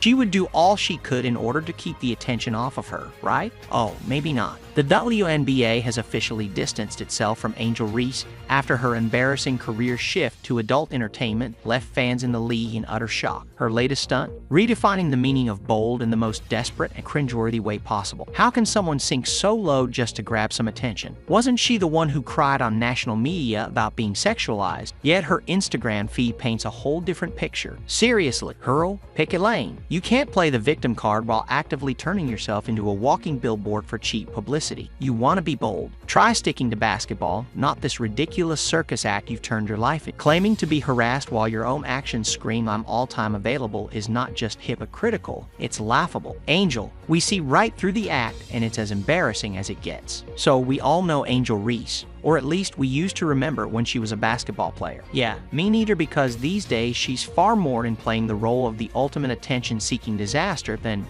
She would do all she could in order to keep the attention off of her, right? Oh, maybe not. The WNBA has officially distanced itself from Angel Reese after her embarrassing career shift to adult entertainment left fans in the league in utter shock. Her latest stunt? Redefining the meaning of bold in the most desperate and cringeworthy way possible. How can someone sink so low just to grab some attention? Wasn't she the one who cried on national media about being sexualized? Yet her Instagram feed paints a whole different picture. Seriously, girl, pick a lane. You can't play the victim card while actively turning yourself into a walking billboard for cheap publicity. You want to be bold. Try sticking to basketball, not this ridiculous circus act you've turned your life into. Claiming to be harassed while your own actions scream "I'm all-time available" is not just hypocritical, it's laughable. Angel, we see right through the act, and it's as embarrassing as it gets. So we all know Angel Reese. Or at least we used to remember when she was a basketball player. Yeah, me neither, because these days she's far more in playing the role of the ultimate attention-seeking disaster than,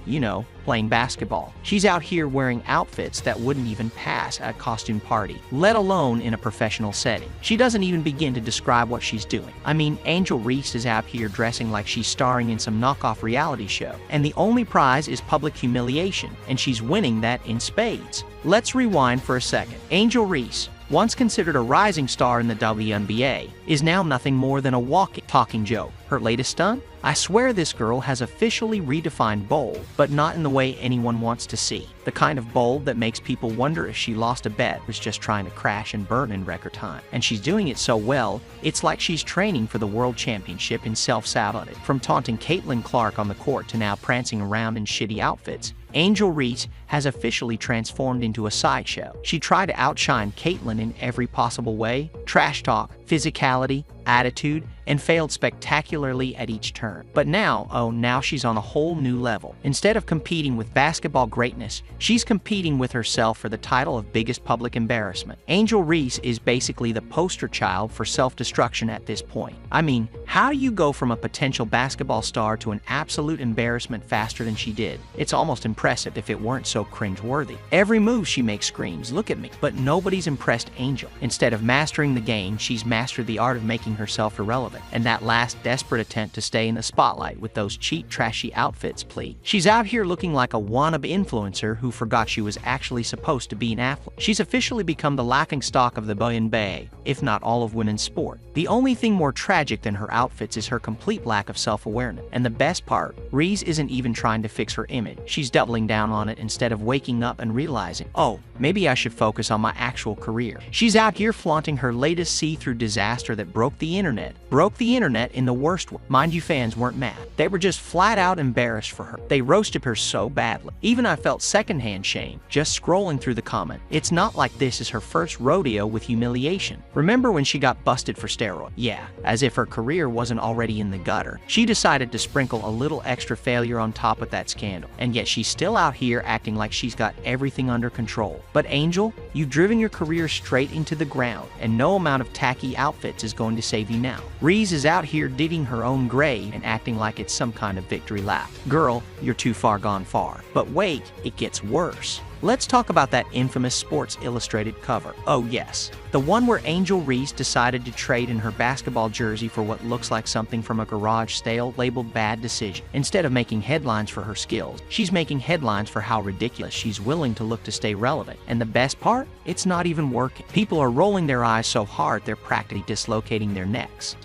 playing basketball. She's out here wearing outfits that wouldn't even pass at a costume party, let alone in a professional setting. She doesn't even begin to describe what she's doing. I mean, Angel Reese is out here dressing like she's starring in some knockoff reality show, and the only prize is public humiliation, and she's winning that in spades. Let's rewind for a second. Angel Reese, once considered a rising star in the WNBA, is now nothing more than a walking, talking joke. Her latest stunt? I swear this girl has officially redefined bold, but not in the way anyone wants to see. The kind of bold that makes people wonder if she lost a bet or is just trying to crash and burn in record time. And she's doing it so well, it's like she's training for the World Championship in self-sabotage. From taunting Caitlin Clark on the court to now prancing around in shitty outfits, Angel Reese has officially transformed into a sideshow. She tried to outshine Caitlin in every possible way: trash talk, physicality, attitude, and failed spectacularly at each turn. But now she's on a whole new level. Instead of competing with basketball greatness, she's competing with herself for the title of biggest public embarrassment. Angel Reese is basically the poster child for self-destruction at this point. I mean, how do you go from a potential basketball star to an absolute embarrassment faster than she did? It's almost impressive if it weren't so cringe-worthy. Every move she makes screams, "Look at me." But nobody's impressed Angel. Instead of mastering the game, she's mastered the art of making herself irrelevant, and that last desperate attempt to stay in the spotlight with those cheap, trashy outfits, please. She's out here looking like a wannabe influencer who forgot she was actually supposed to be an athlete. She's officially become the laughingstock of the WNBA, if not all of women's sport. The only thing more tragic than her outfits is her complete lack of self-awareness. And the best part, Reese isn't even trying to fix her image. She's doubling down on it instead of waking up and realizing, oh, maybe I should focus on my actual career. She's out here flaunting her latest see-through disaster that broke the internet. Broke the internet in the worst way. Mind you, fans weren't mad. They were just flat out embarrassed for her. They roasted her so badly. Even I felt secondhand shame just scrolling through the comment. It's not like this is her first rodeo with humiliation. Remember when she got busted for steroids? Yeah, as if her career wasn't already in the gutter. She decided to sprinkle a little extra failure on top of that scandal. And yet she's still out here acting like she's got everything under control. But Angel, you've driven your career straight into the ground, and no amount of tacky outfits is going to save you now. Reese is out here digging her own grave and acting like it's some kind of victory lap. Girl, you're too far gone far. But wait, it gets worse. Let's talk about that infamous Sports Illustrated cover. Oh yes, the one where Angel Reese decided to trade in her basketball jersey for what looks like something from a garage sale labeled "bad decision." Instead of making headlines for her skills, she's making headlines for how ridiculous she's willing to look to stay relevant. And the best part? It's not even working. People are rolling their eyes so hard they're practically dislocating their necks.